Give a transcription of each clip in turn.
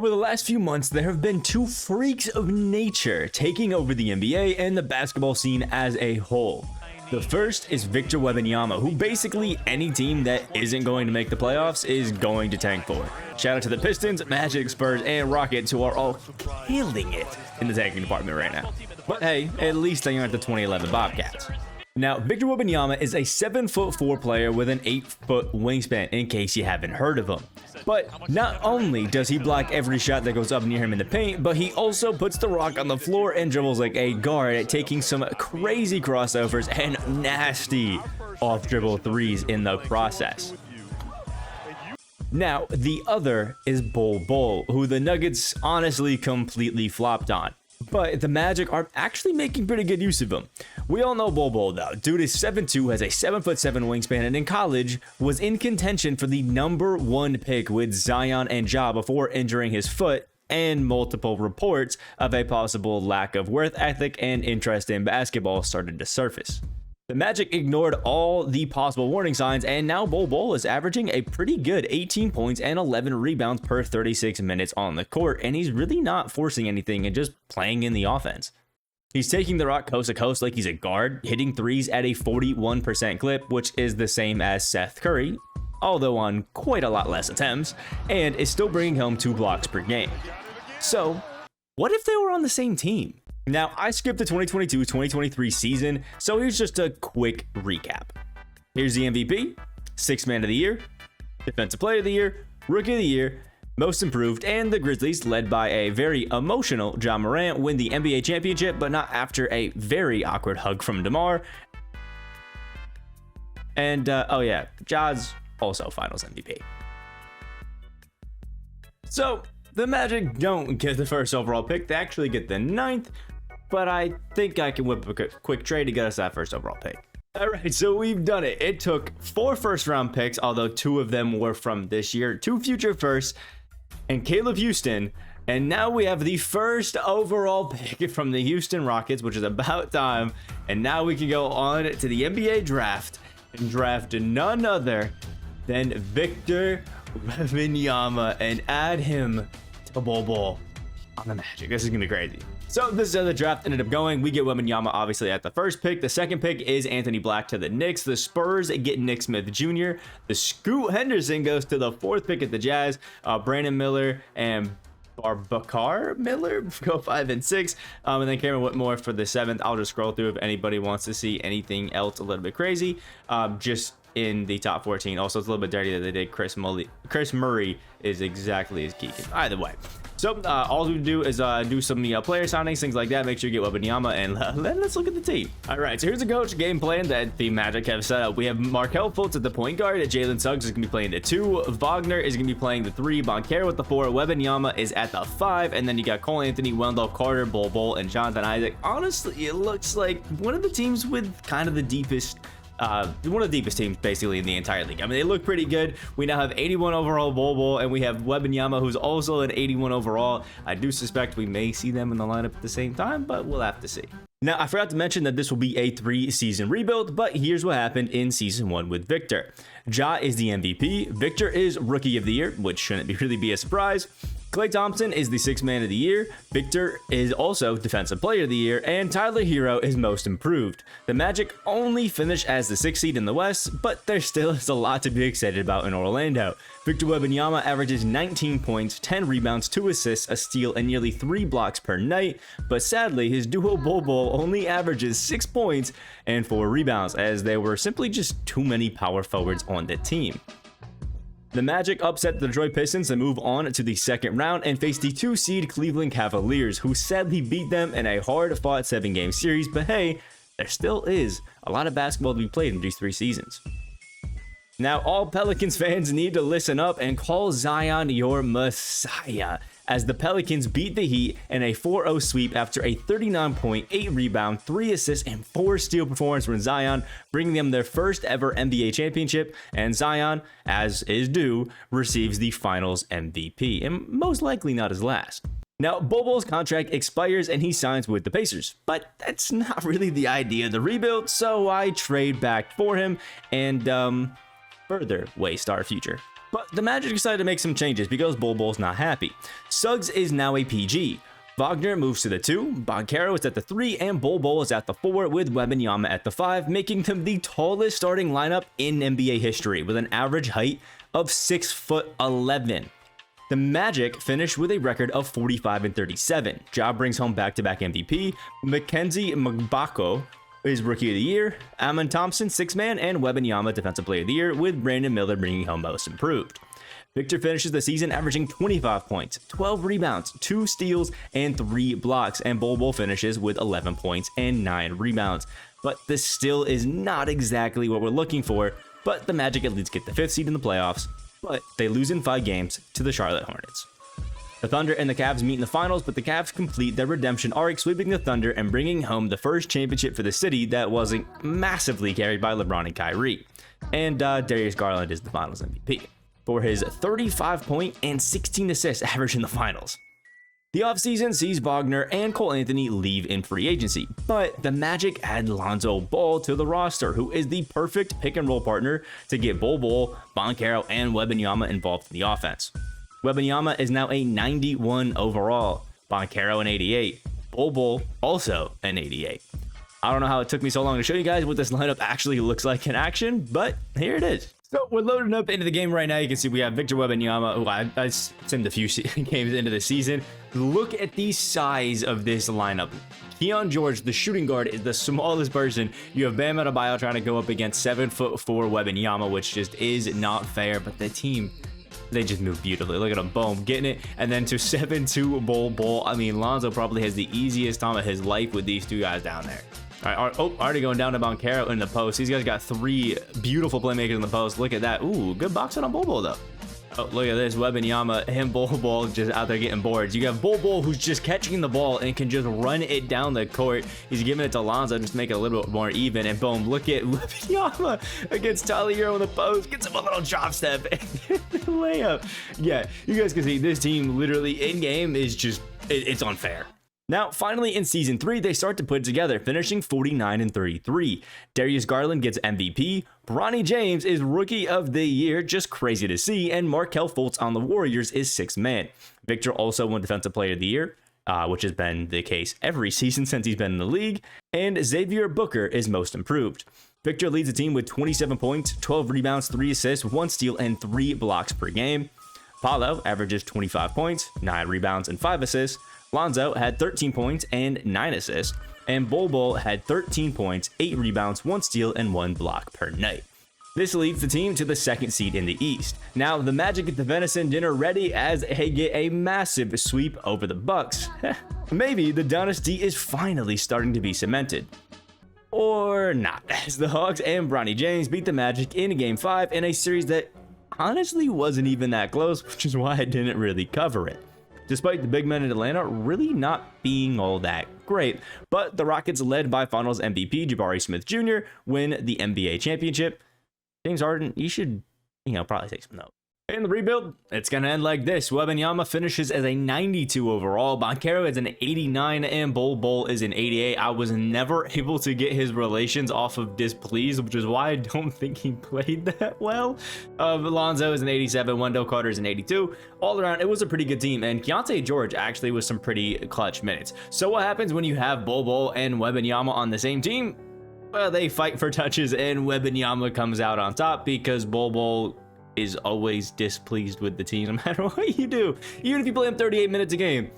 Over the last few months, there have been two freaks of nature taking over the NBA and the basketball scene as a whole. The first is Victor Webanyama, who basically any team that isn't going to make the playoffs is going to tank for. Shout out to the Pistons, Magic, Spurs, and Rockets, who are all killing it in the tanking department right now. But hey, at least they aren't the 2011 Bobcats. Now, Victor Webanyama is a 7'4" player with an 8-foot wingspan, in case you haven't heard of him. But not only does he block every shot that goes up near him in the paint, but he also puts the rock on the floor and dribbles like a guard, taking some crazy crossovers and nasty off-dribble threes in the process. Now, the other is Bol Bol, who the Nuggets honestly completely flopped on. But the Magic are actually making pretty good use of him. We all know Bol Bol though. Dude is 7'2", has a 7'7" wingspan, and in college was in contention for the #1 pick with Zion and Ja before injuring his foot, and multiple reports of a possible lack of work ethic and interest in basketball started to surface. The Magic ignored all the possible warning signs, and now Bol Bol is averaging a pretty good 18 points and 11 rebounds per 36 minutes on the court, and he's really not forcing anything and just playing in the offense. He's taking the rock coast to coast like he's a guard, hitting threes at a 41% clip, which is the same as Seth Curry, although on quite a lot less attempts, and is still bringing home 2 blocks per game. So, what if they were on the same team? Now, I skipped the 2022-2023 season, so here's just a quick recap. Here's the MVP, 6th Man of the Year, Defensive Player of the Year, Rookie of the Year, Most Improved, and the Grizzlies, led by a very emotional Ja Morant, win the NBA championship, but not after a very awkward hug from DeMar. And, oh yeah, Ja's also Finals MVP. So, the Magic don't get the first overall pick, they actually get the 9th, but I think I can whip a quick trade to get us that first overall pick. Alright, so we've done it. It took 4 first-round picks, although 2 of them were from this year, 2 future firsts, and Caleb Houston, and now we have the first overall pick from the Houston Rockets, which is about time, and now we can go on to the NBA draft and draft none other than Victor Webanyama and add him to Bol Bol on the Magic. This is gonna be crazy. So this is how the draft ended up going. We get Wembanyama obviously at the first pick. The second pick is Anthony Black to the Knicks. The Spurs get Nick Smith Jr. The Scoot Henderson goes to the 4th pick at the Jazz. Brandon Miller and Bakar Miller go 5 and 6. And then Cameron Whitmore for the 7th. I'll just scroll through if anybody wants to see anything else a little bit crazy. Just in the top 14. Also, it's a little bit dirty that they did Chris Murray is exactly as Keegan. Either way. So all we do is do some player signings, things like that. Make sure you get Wembanyama, and let's look at the team. All right, so here's a coach game plan that the Magic have set up. We have Markelle Fultz at the point guard. Jalen Suggs is going to be playing the 2. Wagner is going to be playing the 3. Boncaro with the 4. Wembanyama is at the 5. And then you got Cole Anthony, Wendell Carter, Bol Bol, and Jonathan Isaac. Honestly, it looks like one of the teams with kind of the deepest one of the deepest teams basically in the entire league. I mean, they look pretty good. We now have 81 overall Bol Bol, and we have Wembanyama, who's also an 81 overall. I do suspect we may see them in the lineup at the same time, but we'll have to see. Now, I forgot to mention that this will be a 3-season rebuild, but here's what happened in season 1 with Victor. Ja is the MVP. Victor is Rookie of the Year, which shouldn't really be a surprise. Klay Thompson is the 6th Man of the Year. Victor is also Defensive Player of the Year, and Tyler Hero is Most Improved. The Magic only finished as the 6th seed in the West, but there still is a lot to be excited about in Orlando. Victor Wembanyama averages 19 points, 10 rebounds, 2 assists, a steal, and nearly 3 blocks per night, but sadly, his duo Bol Bol only averages 6 points and 4 rebounds, as there were simply just too many power forwards on the team. The Magic upset the Detroit Pistons and move on to the 2nd round and face the 2-seed Cleveland Cavaliers, who sadly beat them in a hard-fought 7-game series, but hey, there still is a lot of basketball to be played in these 3 seasons. Now, all Pelicans fans need to listen up and call Zion your messiah, as the Pelicans beat the Heat in a 4-0 sweep after a 39-point, 8 rebound, 3 assists, and 4 steal performance from Zion, bringing them their first ever NBA championship, and Zion, as is due, receives the Finals MVP, and most likely not his last. Now, Bol Bol's contract expires and he signs with the Pacers, but that's not really the idea of the rebuild, so I trade back for him and further waste our future. But the Magic decided to make some changes because Bol Bol's not happy. Suggs is now a PG. Wagner moves to the 2, Banchero is at the 3, and Bol Bol is at the 4 with Webanyama at the 5, making them the tallest starting lineup in NBA history with an average height of 6'11". The Magic finished with a record of 45-37. Ja brings home back-to-back MVP. Mackenzie Mgbako is Rookie of the Year. Amen Thompson, 6th man, and Webanyama Defensive Player of the Year, with Brandon Miller bringing home Most Improved. Victor finishes the season averaging 25 points, 12 rebounds, 2 steals, and 3 blocks, and Bol Bol finishes with 11 points and 9 rebounds. But this still is not exactly what we're looking for, but the Magic at least get the 5th seed in the playoffs, but they lose in 5 games to the Charlotte Hornets. The Thunder and the Cavs meet in the finals, but the Cavs complete their redemption arc, sweeping the Thunder and bringing home the first championship for the city that wasn't massively carried by LeBron and Kyrie. And Darius Garland is the finals MVP for his 35-point and 16 assist average in the finals. The offseason sees Wagner and Cole Anthony leave in free agency, but the Magic add Lonzo Ball to the roster, who is the perfect pick-and-roll partner to get Bol Bol, Banchero, and Webanyama involved in the offense. Webanyama is now a 91 overall, Banchero an 88, Bol Bol also an 88. I don't know how it took me so long to show you guys what this lineup actually looks like in action, but here it is. So we're loading up into the game right now. You can see we have Victor Webanyama, who I simmed a few games into the season. Look at the size of this lineup. Keon George, the shooting guard, is the smallest person. You have Bam Adebayo trying to go up against 7'4" Webanyama, which just is not fair. But the team, they just move beautifully. Look at him, boom, getting it. And then to 7'2" Bol Bol. I mean, Lonzo probably has the easiest time of his life with these 2 guys down there. All right, already going down to Banchero in the post. These guys got 3 beautiful playmakers in the post. Look at that. Ooh, good boxing on Bol Bol, though. Oh, look at this. Webanyama and Bol Bol just out there getting boards. You got Bol Bol, who's just catching the ball and can just run it down the court. He's giving it to Lonzo just to make it a little bit more even. And boom, look at Webanyama against Tyler Hero in the post. Gets him a little drop step and the layup. Yeah, you guys can see this team literally in-game is just, it's unfair. Now, finally, in Season 3, they start to put it together, finishing 49-33. Darius Garland gets MVP, Bronny James is Rookie of the Year, just crazy to see, and Markelle Fultz on the Warriors is 6th man. Victor also won Defensive Player of the Year, which has been the case every season since he's been in the league, and Xavier Booker is Most Improved. Victor leads the team with 27 points, 12 rebounds, 3 assists, 1 steal, and 3 blocks per game. Paolo averages 25 points, 9 rebounds, and 5 assists. Lonzo had 13 points and 9 assists, and Bol Bol had 13 points, 8 rebounds, 1 steal, and 1 block per night. This leads the team to the 2nd seed in the East. Now, the Magic get the venison dinner ready as they get a massive sweep over the Bucks. Maybe the dynasty is finally starting to be cemented. Or not, as the Hawks and Bronny James beat the Magic in Game 5 in a series that honestly wasn't even that close, which is why I didn't really cover it. Despite the big men in Atlanta really not being all that great. But the Rockets, led by Finals MVP Jabari Smith Jr., win the NBA championship. James Harden, you should, probably take some notes. In the rebuild, it's going to end like this. Webanyama finishes as a 92 overall. Banchero is an 89, and Bol Bol is an 88. I was never able to get his relations off of displeased, which is why I don't think he played that well. Lonzo is an 87. Wendell Carter is an 82. All around, it was a pretty good team, and Keontae George actually was some pretty clutch minutes. So what happens when you have Bol Bol and Webanyama on the same team? Well, they fight for touches, and Webanyama comes out on top because Bol Bol is always displeased with the team no matter what you do. Even if you play him 38 minutes a game,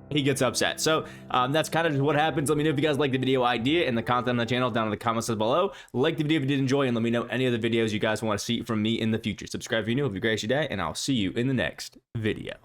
he gets upset. So that's kind of what happens. Let me know if you guys like the video idea and the content on the channel down in the comments below. Like the video if you did enjoy, and let me know any other videos you guys want to see from me in the future. Subscribe if you're new. Hope you have a great day, and I'll see you in the next video.